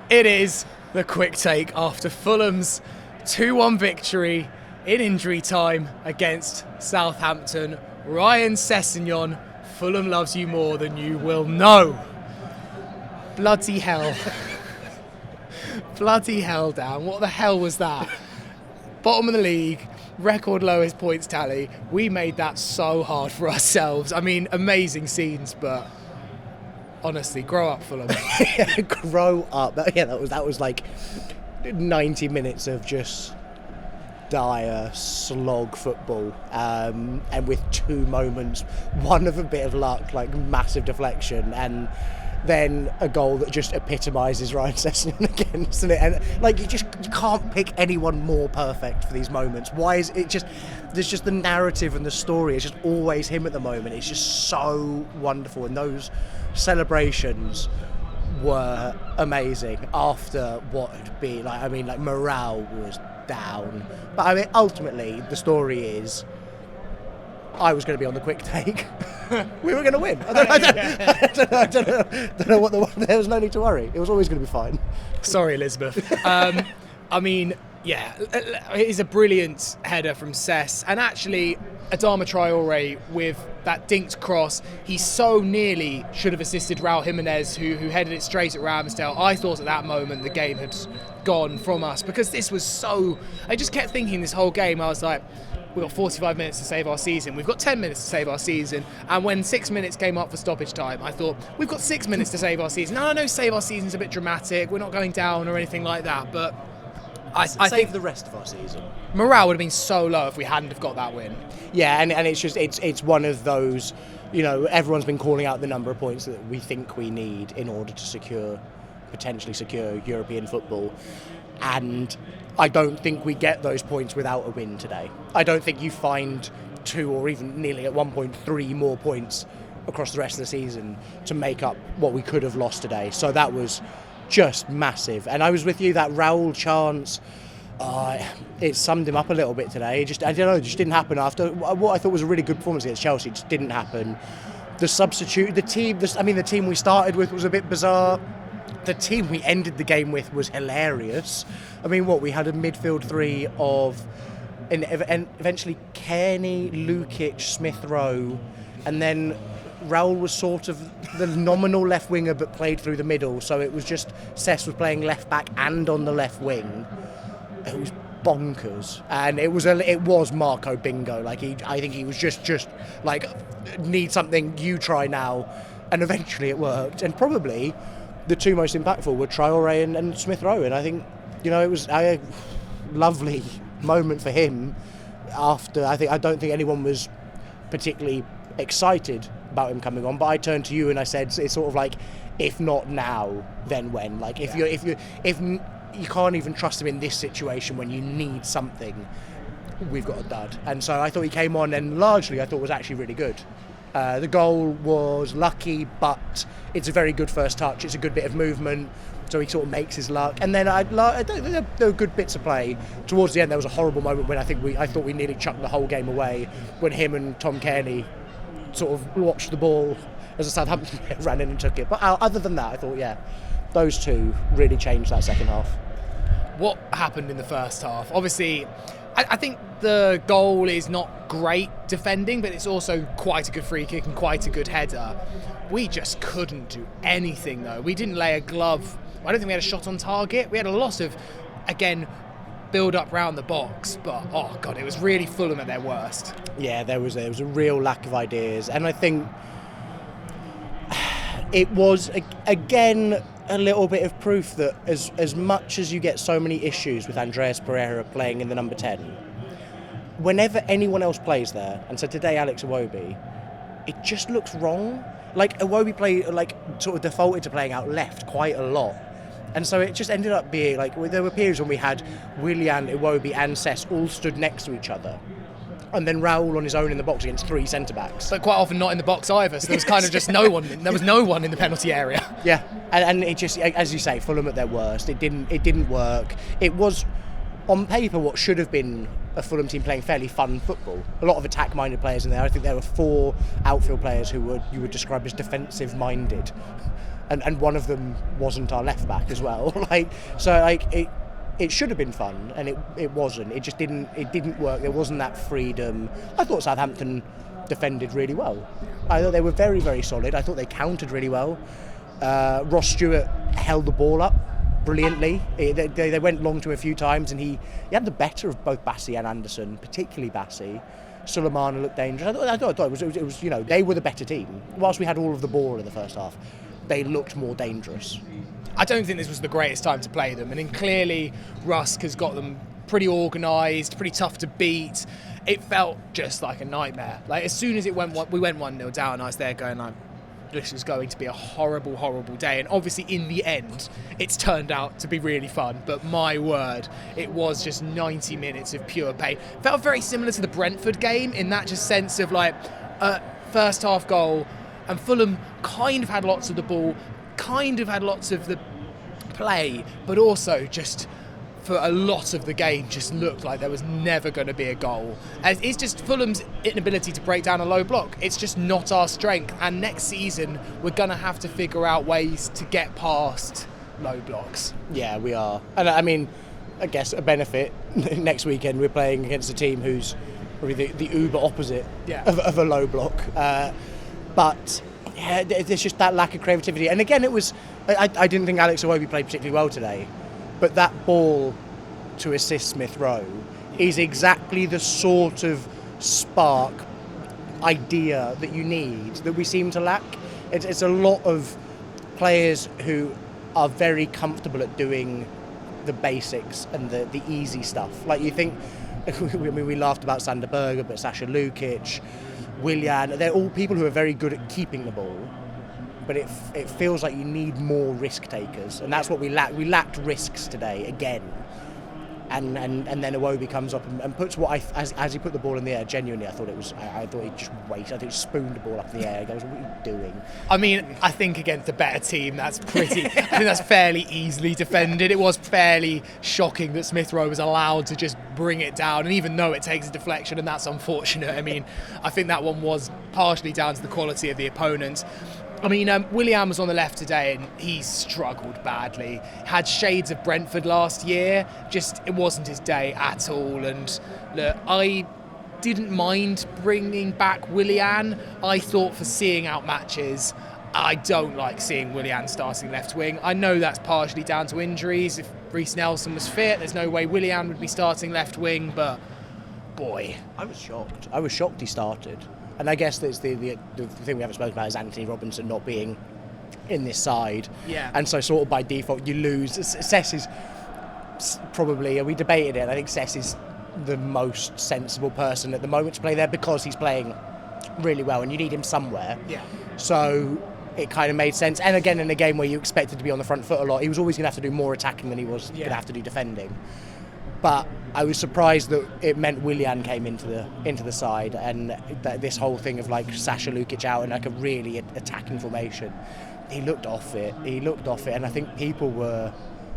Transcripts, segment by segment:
It is the quick take after Fulham's 2-1 victory in injury time against Southampton. Ryan Sessegnon, Fulham loves you more than you will know. Bloody hell. Bloody hell, Dan. What the hell was that? Bottom of the league, record lowest points tally. We made that so hard for ourselves. I mean, amazing scenes, but honestly, grow up, Fulham. Grow up. Yeah, that was like 90 minutes of just dire slog football, and with two moments, one of a bit of luck, like massive deflection, and then a goal that just epitomises Ryan Sessegnon again, isn't it? And like you can't pick anyone more perfect for these moments. Why is it just? There's just the narrative and the story. It's just always him at the moment. It's just so wonderful, and those celebrations were amazing after what had been like morale was down. But I mean, ultimately, the story is I was going to be on the quick take. We were going to win. I don't know what there was no need to worry. It was always going to be fine. Sorry, Elizabeth. I mean, yeah, it is a brilliant header from Sess, and actually Adama Traore with that dinked cross, he so nearly should have assisted Raul Jimenez, who headed it straight at Ramsdale. I thought at that moment the game had gone from us, because this was so... I just kept thinking this whole game, I was like, we've got 45 minutes to save our season. We've got 10 minutes to save our season. And when 6 minutes came up for stoppage time, I thought, we've got 6 minutes to save our season. Now, I know save our season's a bit dramatic. We're not going down or anything like that. But I think the rest of our season. Morale would have been so low if we hadn't have got that win. Yeah, and it's just, it's one of those, you know, everyone's been calling out the number of points that we think we need in order to potentially secure European football. And I don't think we get those points without a win today. I don't think you find 2 or even nearly at one point 3 more points across the rest of the season to make up what we could have lost today. So that was just massive. And I was with you, that Raul chance, it summed him up a little bit today. It just didn't happen after what I thought was a really good performance against Chelsea. It just didn't happen. The substitute, the team we started with was a bit bizarre. The team we ended the game with was hilarious. I mean, we had a midfield 3 of, and eventually Kearney, Lukic, Smith Rowe, and then Raul was sort of the nominal left winger but played through the middle. So it was just Sess was playing left back and on the left wing. It was bonkers, and it was Marco Bingo. I think he was just like, need something, you try now, and eventually it worked. And probably the 2 most impactful were Traore and Smith Rowe, and I think, you know, it was a lovely moment for him. After I don't think anyone was particularly excited about him coming on, but I turned to you and I said, it's sort of like, if not now, then when? Like, if you can't even trust him in this situation when you need something, we've got a dud. And so I thought he came on, and largely I thought was actually really good. The goal was lucky, but it's a very good first touch. It's a good bit of movement, so he sort of makes his luck. And then there were good bits of play. Towards the end, there was a horrible moment when I thought we nearly chucked the whole game away, when him and Tom Kearney sort of watched the ball as a Southampton player ran in and took it. But other than that, I thought, yeah, those two really changed that second half. What happened in the first half? Obviously, I think the goal is not great defending, but it's also quite a good free kick and quite a good header. We just couldn't do anything, though. We didn't lay a glove. I don't think we had a shot on target. We had a lot of, again, build up round the box, but oh god, it was really Fulham at their worst. Yeah, there was a real lack of ideas, and I think it was again a little bit of proof that as much as you get so many issues with Andreas Pereira playing in the number 10, whenever anyone else plays there, and so today Alex Iwobi, it just looks wrong. Like, Iwobi sort of defaulted to playing out left quite a lot. And so it just ended up being like, there were periods when we had Willian, Iwobi and Sess all stood next to each other. And then Raul on his own in the box against 3 centre-backs. But quite often not in the box either, so there was kind of just no one. There was no one in the penalty area. Yeah, and it just, as you say, Fulham at their worst. It didn't work. It was, on paper, what should have been a Fulham team playing fairly fun football. A lot of attack-minded players in there. I think there were 4 outfield players who you would describe as defensive-minded. and one of them wasn't our left back as well. It should have been fun, and it wasn't. It just didn't work. There wasn't that freedom. I thought Southampton defended really well. I thought they were very, very solid. I thought they countered really well. Ross Stewart held the ball up brilliantly. They went long to a few times, and he had the better of both Bassey and Anderson, particularly Bassey. Sulemana looked dangerous. I thought it was they were the better team. Whilst we had all of the ball in the first half, they looked more dangerous. I don't think this was the greatest time to play them, and then clearly Rusk has got them pretty organised, pretty tough to beat. It felt just like a nightmare. Like as soon as we went 1-0 down, I was there going like, this is going to be a horrible, horrible day. And obviously in the end, it's turned out to be really fun. But my word, it was just 90 minutes of pure pain. Felt very similar to the Brentford game in that just sense of like first half goal, and Fulham kind of had lots of the ball, kind of had lots of the play, but also just for a lot of the game just looked like there was never going to be a goal. As it's just Fulham's inability to break down a low block. It's just not our strength, and next season we're going to have to figure out ways to get past low blocks. Yeah, we are. And I mean, I guess a benefit, next weekend we're playing against a team who's probably the uber opposite of a low block. But yeah, there's just that lack of creativity. And again, I didn't think Alex Iwobi played particularly well today, but that ball to assist Smith Rowe is exactly the sort of spark idea that you need, that we seem to lack. It's a lot of players who are very comfortable at doing the basics and the easy stuff. Like you think, we laughed about Sander Berger, but Sasha Lukic, Willian, they're all people who are very good at keeping the ball, but it feels like you need more risk takers, and that's what we lacked. We lacked risks today again, and then Iwobi comes up and puts as he put the ball in the air. Genuinely, I thought he just wasted. I think he spooned the ball up in the air. He goes, "What are you doing?" I mean, I think against a better team, I think that's fairly easily defended. It was fairly shocking that Smith Rowe was allowed to just bring it down, and even though it takes a deflection, and that's unfortunate. I mean, I think that one was partially down to the quality of the opponent. I mean, Willian was on the left today and he struggled badly. Had shades of Brentford last year. Just, it wasn't his day at all. And look, I didn't mind bringing back Willian. I thought for seeing out matches, I don't like seeing Willian starting left wing. I know that's partially down to injuries. If Reece Nelson was fit, there's no way Willian would be starting left wing, but boy. I was shocked he started. And I guess that's the thing we haven't spoken about is Anthony Robinson not being in this side. Yeah. And so sort of by default you lose. Sess is probably, we debated it, I think Sess is the most sensible person at the moment to play there because he's playing really well and you need him somewhere. Yeah. So it kind of made sense. And again, in a game where you expected to be on the front foot a lot, he was always going to have to do more attacking than he was going to have to do defending. But I was surprised that it meant Willian came into the side, and that this whole thing of like Sasha Lukic out in like a really attacking formation, he looked off it, and I think people were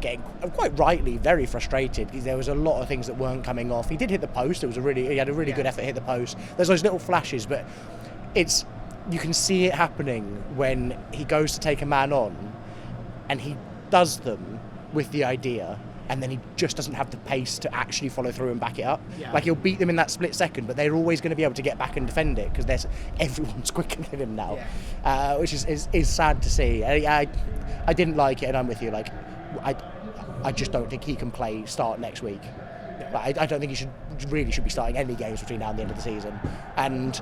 getting, quite rightly, very frustrated because there was a lot of things that weren't coming off. He did hit the post. He had a really good effort, hit the post. There's those little flashes, but you can see it happening when he goes to take a man on, and he does them with the idea, and then he just doesn't have the pace to actually follow through and back it up. Yeah. Like he'll beat them in that split second, but they're always going to be able to get back and defend it because everyone's quicker than him now, which is sad to see. I didn't like it, and I'm with you. Like I just don't think he can start next week. Like, I don't think he should be starting any games between now and the end of the season. And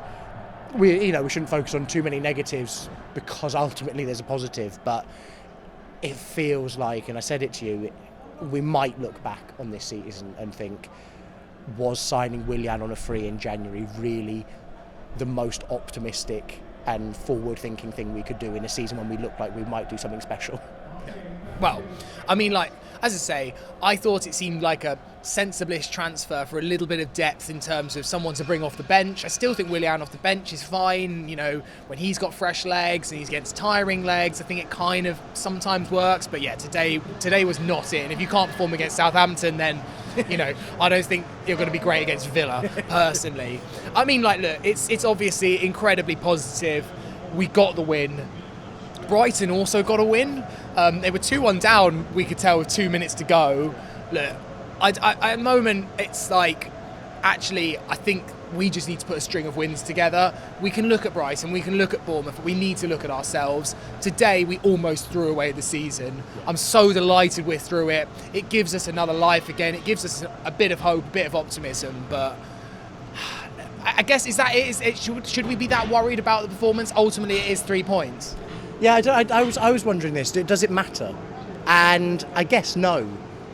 we shouldn't focus on too many negatives because ultimately there's a positive. But it feels like, and I said it to you, we might look back on this season and think, was signing Willian on a free in January really the most optimistic and forward-thinking thing we could do in a season when we looked like we might do something special? Well, I mean, like, as I say, I thought it seemed like a sensible-ish transfer for a little bit of depth in terms of someone to bring off the bench. I still think Willian off the bench is fine, when he's got fresh legs and he's against tiring legs. I think it kind of sometimes works, but yeah, today was not it. And if you can't perform against Southampton, then, I don't think you're going to be great against Villa, personally. I mean, like, look, it's obviously incredibly positive. We got the win. Brighton also got a win. They were 2-1 down, we could tell, with 2 minutes to go. Look, at the moment, it's like, actually, I think we just need to put a string of wins together. We can look at Brighton, we can look at Bournemouth, but we need to look at ourselves. Today, we almost threw away the season. I'm so delighted we're through it. It gives us another life again. It gives us a bit of hope, a bit of optimism, but I guess, is that it? Should we be that worried about the performance? Ultimately, it is 3 points. Yeah, I was wondering this. Does it matter? And I guess no.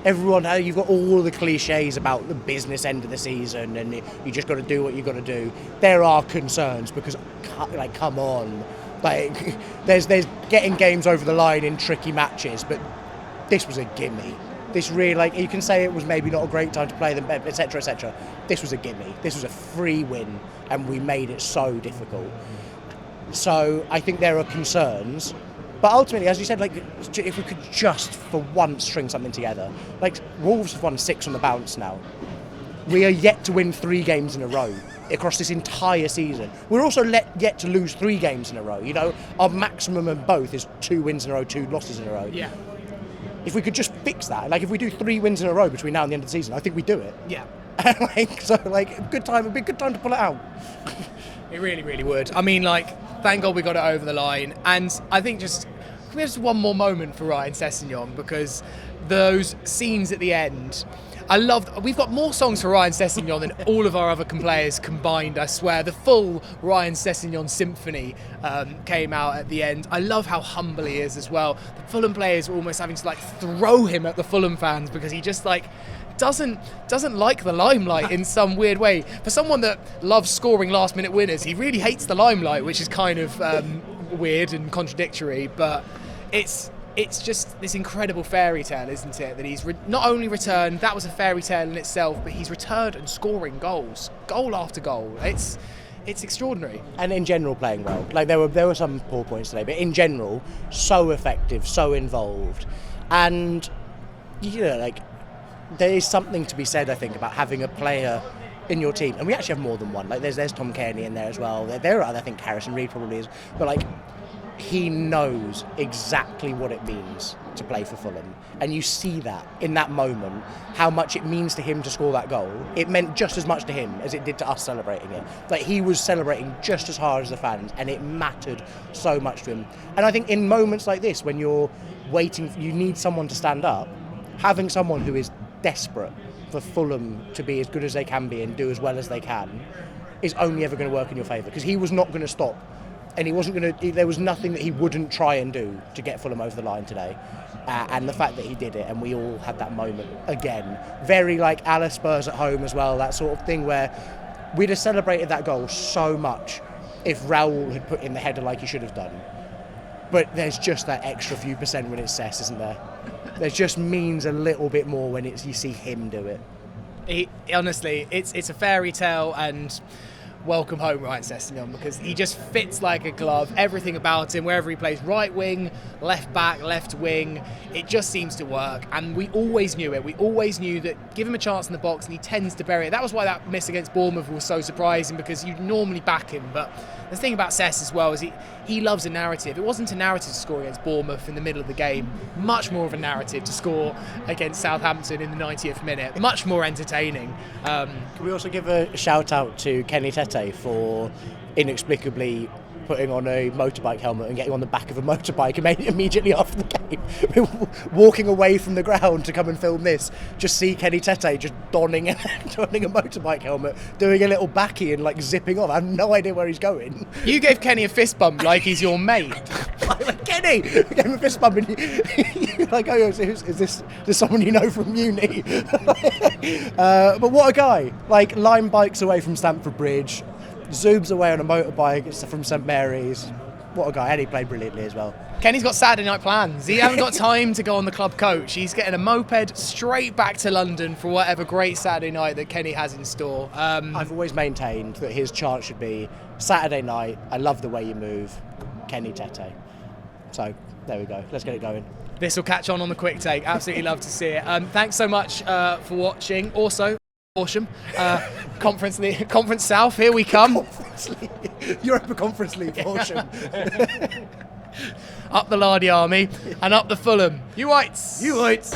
Everyone, you've got all the cliches about the business end of the season, and you just got to do what you got to do. There are concerns because, like, come on, like, there's getting games over the line in tricky matches, but this was a gimme. This really, like, you can say it was maybe not a great time to play them, etc., etc. This was a gimme. This was a free win, and we made it so difficult. So I think there are concerns, but ultimately, as you said, like, if we could just for once string something together. Like, Wolves have won 6 on the bounce now. We are yet to win 3 games in a row across this entire season. We're also yet to lose 3 games in a row. You know, our maximum of both is 2 wins in a row, 2 losses in a row. Yeah. If we could just fix that, like if we do 3 wins in a row between now and the end of the season, I think we do it. Yeah. Good time. It'd be a good time to pull it out. It really, really would. I mean, like, thank God we got it over the line. And I think we have just one more moment for Ryan Sessegnon, because those scenes at the end, we've got more songs for Ryan Sessegnon than all of our other players combined, I swear. The full Ryan Sessegnon symphony came out at the end. I love how humble he is as well. The Fulham players were almost having to, like, throw him at the Fulham fans because he just, like, doesn't like the limelight in some weird way. For someone that loves scoring last minute winners, he really hates the limelight, which is kind of weird and contradictory, but it's just this incredible fairy tale, isn't it? That he's not only returned, that was a fairy tale in itself, but he's returned and scoring goals, goal after goal. It's extraordinary. And in general, playing well. Like, there were some poor points today, but in general, so effective, so involved. And, you know, like, there is something to be said, I think, about having a player in your team, and we actually have more than one. Like, there's Tom Cairney in there as well. There are other, I think Harrison Reed probably is, but, like, he knows exactly what it means to play for Fulham, and you see that in that moment, how much it means to him to score that goal. It meant just as much to him as it did to us celebrating it. Like, he was celebrating just as hard as the fans, and it mattered so much to him. And I think in moments like this, when you're waiting, you need someone to stand up. Having someone who is desperate for Fulham to be as good as they can be and do as well as they can is only ever going to work in your favour, because he was not going to stop, and he wasn't going to. There was nothing that he wouldn't try and do to get Fulham over the line today, and the fact that he did it, and we all had that moment again, very like Alice Spurs at home as well, that sort of thing where we'd have celebrated that goal so much if Raul had put in the header like he should have done. But there's just that extra few percent when it's Sess, isn't there? There just means a little bit more when you see him do it. Honestly, it's a fairy tale, and welcome home Ryan Sessegnon, because he just fits like a glove. Everything about him, wherever he plays, right wing, left back, left wing, it just seems to work. And we always knew it. We always knew that give him a chance in the box and he tends to bury it. That was why that miss against Bournemouth was so surprising, because you normally back him. But the thing about Sess as well is he loves a narrative. It wasn't a narrative to score against Bournemouth in the middle of the game. Much more of a narrative to score against Southampton in the 90th minute. Much more entertaining. Can we also give a shout out to Kenny Tete for inexplicably putting on a motorbike helmet and getting on the back of a motorbike immediately after the game, walking away from the ground to come and film this. Just see Kenny Tete just donning a motorbike helmet, doing a little backy and like zipping off. I have no idea where he's going. You gave Kenny a fist bump like he's your mate. Like, Kenny, I gave him a fist bump, and you're like, oh, is this someone you know from uni? But what a guy! Like, Lime bikes away from Stamford Bridge, zooms away on a motorbike from St Mary's. What a guy, and he played brilliantly as well. Kenny's got Saturday night plans. He hasn't got time to go on the club coach. He's getting a moped straight back to London for whatever great Saturday night that Kenny has in store. I've always maintained that his chant should be Saturday night, I love the way you move, Kenny Tete. So there we go, let's get it going. This will catch on the quick take. Absolutely love to see it. Thanks so much for watching. Also, Horsham, Conference South, here we come. Europa Conference League, Horsham. Up the Lardy Army and up the Fulham. You whites. You whites.